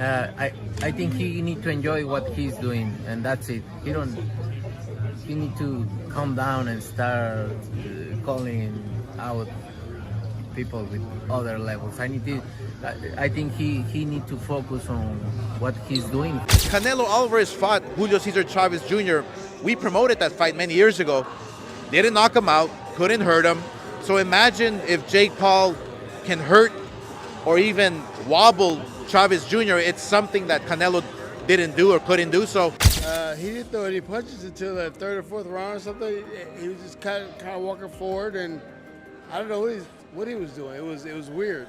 I think he need to enjoy what he's doing, and that's it. He need to calm down and start calling out people with other levels. I think he need to focus on what he's doing. Canelo Alvarez fought Julio Cesar Chavez Jr. We promoted that fight many years ago. Didn't knock him out, couldn't hurt him. So imagine if Jake Paul can hurt or even wobble Chavez Jr. It's something that Canelo didn't do or couldn't do. So he didn't throw any punches until the third or fourth round or something. He was just kind of walking forward, and I don't know what he was doing. It was weird.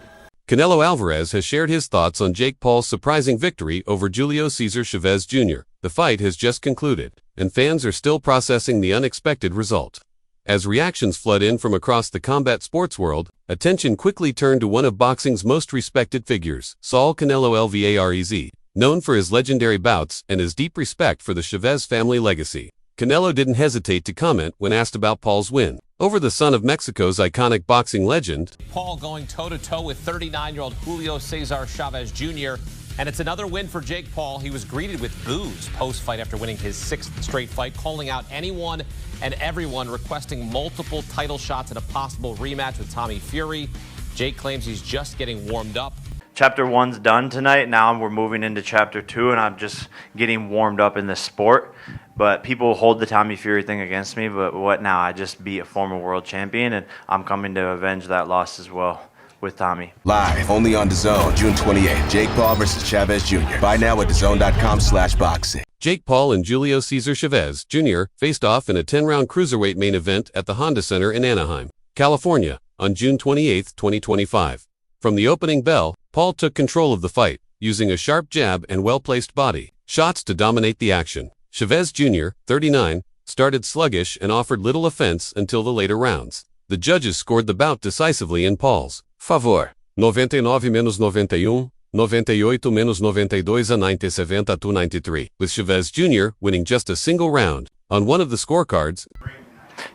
Canelo Alvarez has shared his thoughts on Jake Paul's surprising victory over Julio Cesar Chavez Jr. The fight has just concluded, and fans are still processing the unexpected result. As reactions flood in from across the combat sports world, attention quickly turned to one of boxing's most respected figures, Saul Canelo Alvarez. Known for his legendary bouts and his deep respect for the Chavez family legacy, Canelo didn't hesitate to comment when asked about Paul's win over the son of Mexico's iconic boxing legend. Paul going toe-to-toe with 39-year-old Julio Cesar Chavez Jr., and it's another win for Jake Paul. He was greeted with boos post-fight after winning his 6th straight fight, calling out anyone and everyone requesting multiple title shots in a possible rematch with Tommy Fury. Jake claims he's just getting warmed up. Chapter 1's done tonight. Now we're moving into Chapter 2, and I'm just getting warmed up in this sport. But people hold the Tommy Fury thing against me, but what now? I just beat a former world champion, and I'm coming to avenge that loss as well with Tommy. Live, only on DAZN, June 28th. Jake Paul versus Chavez Jr. Buy now at DAZN.com/boxing. Jake Paul and Julio Cesar Chavez Jr. faced off in a 10-round cruiserweight main event at the Honda Center in Anaheim, California, on June 28, 2025. From the opening bell, Paul took control of the fight, using a sharp jab and well-placed body shots to dominate the action. Chavez Jr., 39, started sluggish and offered little offense until the later rounds. The judges scored the bout decisively in Paul's favor. 99-91, 98-92 a 90-70-93, with Chavez Jr. winning just a single round. On one of the scorecards,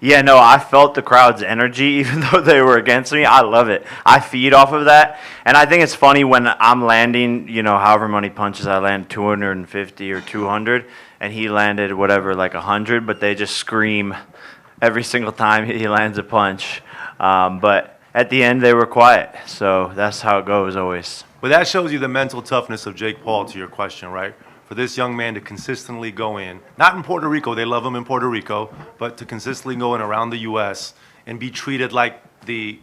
Yeah, no, I felt the crowd's energy, even though they were against me. I love it. I feed off of that. And I think it's funny when I'm landing, however many punches I land, 250 or 200, and he landed whatever, like 100, but they just scream every single time he lands a punch. But at the end, they were quiet. So that's how it goes always. But that shows you the mental toughness of Jake Paul, to your question, right? For this young man to consistently go in, not in Puerto Rico, they love him in Puerto Rico, but to consistently go in around the U.S. and be treated like the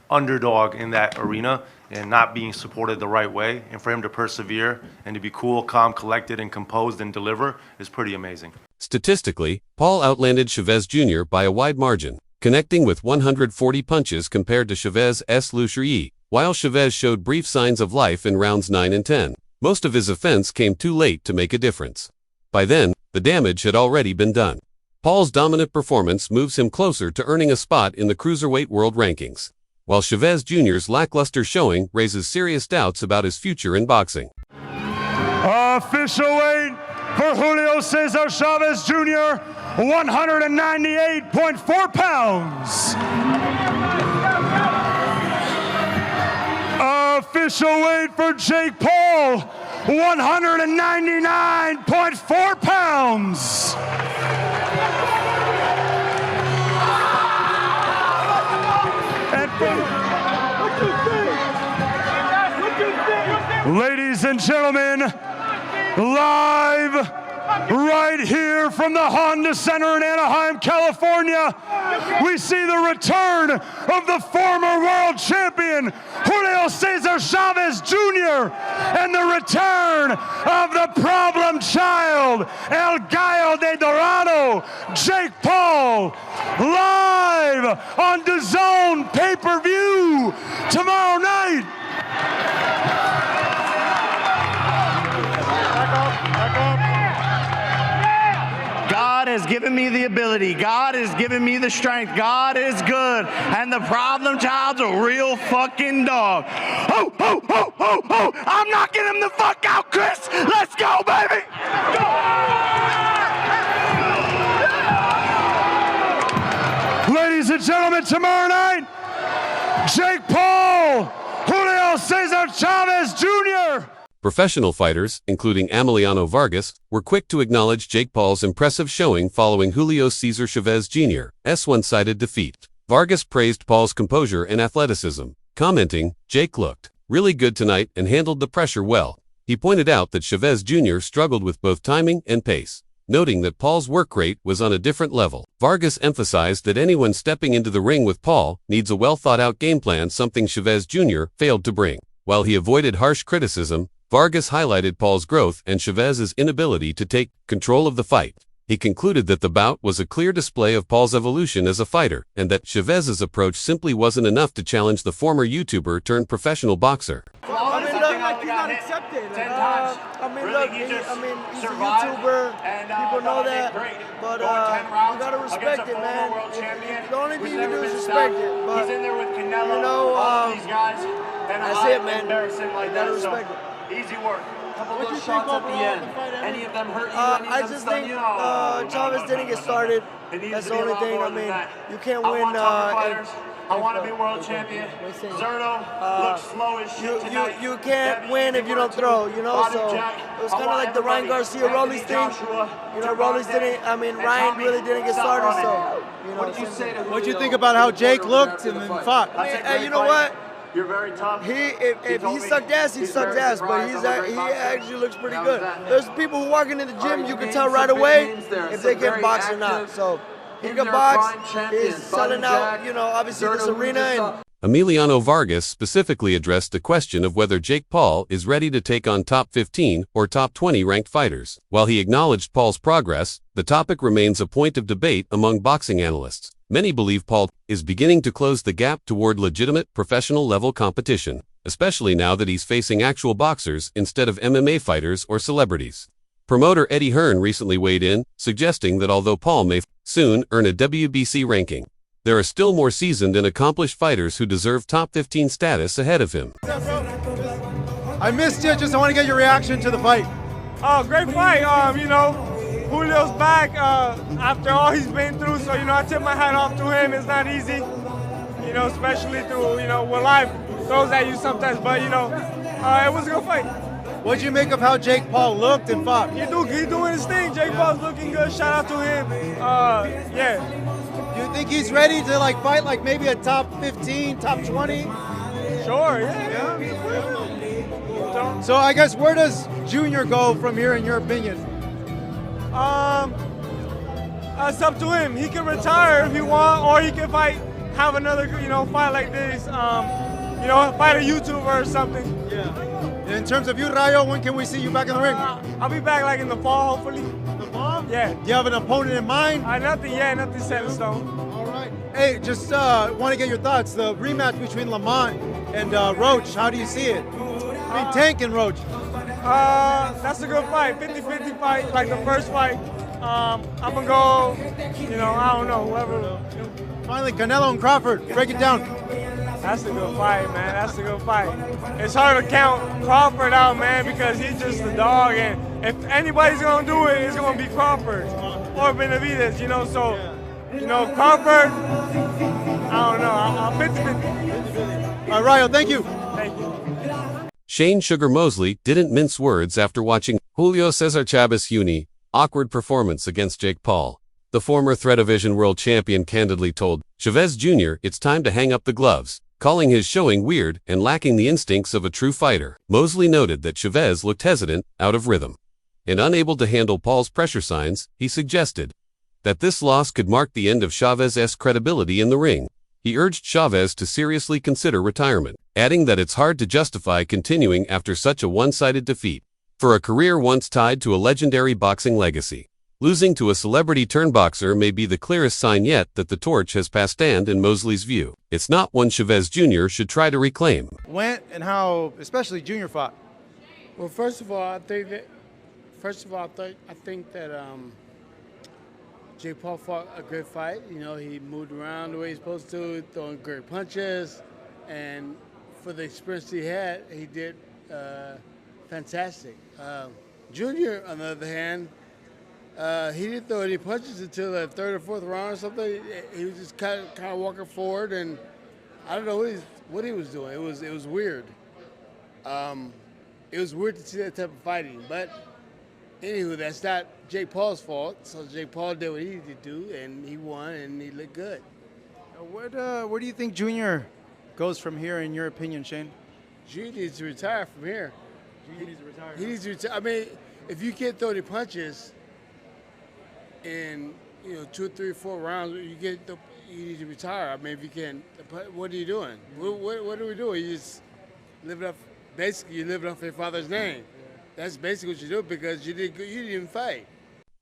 underdog in that arena and not being supported the right way, and for him to persevere and to be cool, calm, collected, and composed and deliver is pretty amazing. Statistically, Paul outlanded Chavez Jr. by a wide margin, connecting with 140 punches compared to Chavez's Lucherie, while Chavez showed brief signs of life in rounds 9 and 10. Most of his offense came too late to make a difference. By then, the damage had already been done. Paul's dominant performance moves him closer to earning a spot in the cruiserweight world rankings, while Chavez Jr.'s lackluster showing raises serious doubts about his future in boxing. Official weight for Julio Cesar Chavez Jr., 198.4 pounds. Official weight for Jake Paul, 199.4 pounds. Ladies and gentlemen, live right here from the Honda Center in Anaheim, California, we see the return of the former world champion, Julio Cesar Chavez Jr., and the return of the problem child, El Gallo de Dorado, Jake Paul, live on DAZN pay-per-view tomorrow night. God has given me the ability. God has given me the strength. God is good. And the problem child's a real fucking dog. Oh, oh, oh, oh, oh. I'm knocking him the fuck out, Chris. Let's go, baby. Ladies and gentlemen, tomorrow night, Jake Paul, Julio Cesar Chavez Jr. Professional fighters, including Emiliano Vargas, were quick to acknowledge Jake Paul's impressive showing following Julio Cesar Chavez Jr.'s one-sided defeat. Vargas praised Paul's composure and athleticism, commenting, "Jake looked really good tonight and handled the pressure well." He pointed out that Chavez Jr. struggled with both timing and pace, noting that Paul's work rate was on a different level. Vargas emphasized that anyone stepping into the ring with Paul needs a well-thought-out game plan, something Chavez Jr. failed to bring. While he avoided harsh criticism, Vargas highlighted Paul's growth and Chavez's inability to take control of the fight. He concluded that the bout was a clear display of Paul's evolution as a fighter, and that Chavez's approach simply wasn't enough to challenge the former YouTuber turned professional boxer. He's not accepted. He's a YouTuber. People know that. But you gotta respect it, man. The only thing you can do is respect it. But he's in there with Canelo, you know, these guys. That's it, man. You gotta respect it. Easy work. Couple of those shots at the end. Any of them hurt you? I just think Chavez didn't get started. That's the only thing. I mean, you can't win. I want to be world champion. Zerto looks slow as shit tonight. You can't win if you don't throw, you know, so it was kind of like the Ryan Garcia Rollies thing. You know, Rollies didn't, I mean, Ryan really didn't get started, so, you know. What do you think about how Jake looked and then fought? You know what? You're very tough. If he sucked ass, he sucked ass, but he actually looks pretty good. There's people who walking in the gym, you can tell right away if they can box or not, so. He can box, he's selling out, you know, obviously this arena. And Emiliano Vargas specifically addressed the question of whether Jake Paul is ready to take on top 15 or top 20 ranked fighters. While he acknowledged Paul's progress, the topic remains a point of debate among boxing analysts. Many believe Paul is beginning to close the gap toward legitimate professional-level competition, especially now that he's facing actual boxers instead of MMA fighters or celebrities. Promoter Eddie Hearn recently weighed in, suggesting that although Paul may soon earn a WBC ranking, there are still more seasoned and accomplished fighters who deserve top 15 status ahead of him. I missed you, just I want to get your reaction to the fight. Oh, great fight. You know, Julio's back after all he's been through, so, you know, I tip my hat off to him. It's not easy, you know, especially through, you know, what life throws at you sometimes, but, you know, it was a good fight. What'd you make of how Jake Paul looked and fought? He's doing his thing. Jake Paul's looking good. Shout out to him. Yeah. Do you think he's ready to like fight like maybe a top 15, top 20? Sure, yeah. So I guess where does Junior go from here in your opinion? It's up to him. He can retire if he wants, or he can have another, you know, fight like this. You know, fight a YouTuber or something. Yeah. In terms of you, Rayo, when can we see you back in the ring? I'll be back like in the fall, hopefully. The fall? Yeah. Do you have an opponent in mind? Nothing yet, nothing set in stone. All right. Hey, just want to get your thoughts. The rematch between Lamont and Roach, how do you see it? I mean, Tank and Roach. That's a good fight, 50-50 fight, like the first fight. I'm going to go, you know, I don't know, whoever. Finally, Canelo and Crawford, break it down. That's a good fight, man. That's a good fight. It's hard to count Crawford out, man, because he's just a dog. And if anybody's going to do it, it's going to be Crawford or Benavidez, you know. So, you know, Crawford, I don't know. I'm 50-50. All right, Rayo, thank you. Thank you. Shane Sugar Mosley didn't mince words after watching Julio Cesar Chavez Jr.'s awkward performance against Jake Paul. The former Threadivision world champion candidly told Chavez Jr. it's time to hang up the gloves, calling his showing weird and lacking the instincts of a true fighter. Mosley noted that Chavez looked hesitant, out of rhythm, and unable to handle Paul's pressure signs. He suggested that this loss could mark the end of Chavez's credibility in the ring. He urged Chavez to seriously consider retirement, adding that it's hard to justify continuing after such a one-sided defeat. For a career once tied to a legendary boxing legacy, losing to a celebrity-turned boxer may be the clearest sign yet that the torch has passed, and in Mosley's view, it's not one Chavez Jr. should try to reclaim. When and how, especially Junior fought? Well, first of all, I think that Jake Paul fought a good fight. You know, he moved around the way he's supposed to, throwing great punches, and for the experience he had, he did fantastic. Junior, on the other hand, he didn't throw any punches until the third or fourth round or something. He was just kind of walking forward, and I don't know what he was doing. It was weird. it was weird to see that type of fighting. But anywho, that's not Jake Paul's fault. So Jake Paul did what he needed to do, and he won, and he looked good. Where do you think Junior goes from here, in your opinion, Shane? Junior needs to retire from here. Junior needs to retire. He needs to retire. I mean, if you can't throw any punches in 2, 3, 4 rounds, you need to retire. I mean, if you can't, what are you doing? What are we doing? You just living off. Basically, you're living off your father's name. That's basically what you do because you didn't even fight.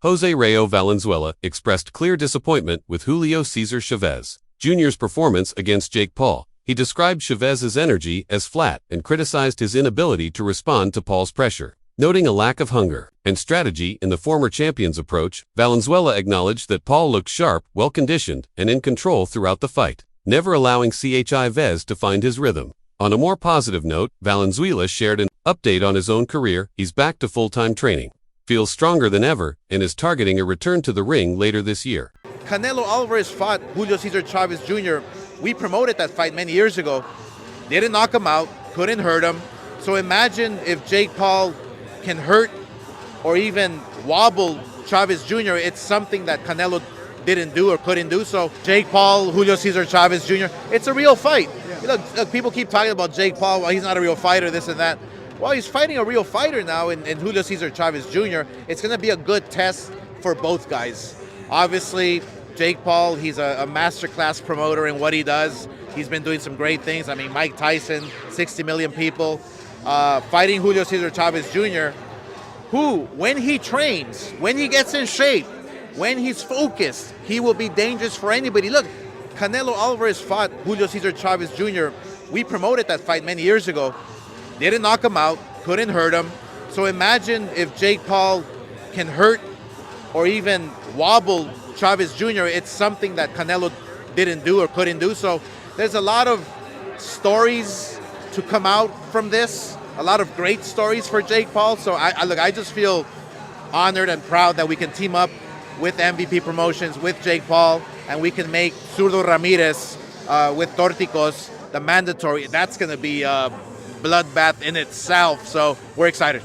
Jose Rayo Valenzuela expressed clear disappointment with Julio Cesar Chavez Jr.'s performance against Jake Paul. He described Chavez's energy as flat and criticized his inability to respond to Paul's pressure. Noting a lack of hunger and strategy in the former champion's approach, Valenzuela acknowledged that Paul looked sharp, well-conditioned, and in control throughout the fight, never allowing Chavez to find his rhythm. On a more positive note, Valenzuela shared an update on his own career. He's back to full-time training, feels stronger than ever, and is targeting a return to the ring later this year. Canelo Alvarez fought Julio Cesar Chavez Jr. We promoted that fight many years ago. Didn't knock him out, couldn't hurt him. So imagine if Jake Paul can hurt or even wobble Chavez Jr. It's something that Canelo didn't do or couldn't do. So Jake Paul, Julio Cesar Chavez Jr., it's a real fight. Yeah. Look, people keep talking about Jake Paul, well, he's not a real fighter, this and that. Well, he's fighting a real fighter now in Julio Cesar Chavez Jr. It's going to be a good test for both guys. Obviously, Jake Paul, he's a masterclass promoter in what he does. He's been doing some great things. I mean, Mike Tyson, 60 million people. Fighting Julio Cesar Chavez Jr., who, when he trains, when he gets in shape, when he's focused, he will be dangerous for anybody. Look, Canelo Alvarez fought Julio Cesar Chavez Jr. We promoted that fight many years ago. Didn't knock him out, couldn't hurt him. So imagine if Jake Paul can hurt or even wobble Chavez Jr. It's something that Canelo didn't do or couldn't do. So there's a lot of stories to come out from this, a lot of great stories for Jake Paul. So I just feel honored and proud that we can team up with MVP Promotions, with Jake Paul, and we can make Zurdo Ramirez with Torticos the mandatory. That's going to be a bloodbath in itself. So we're excited.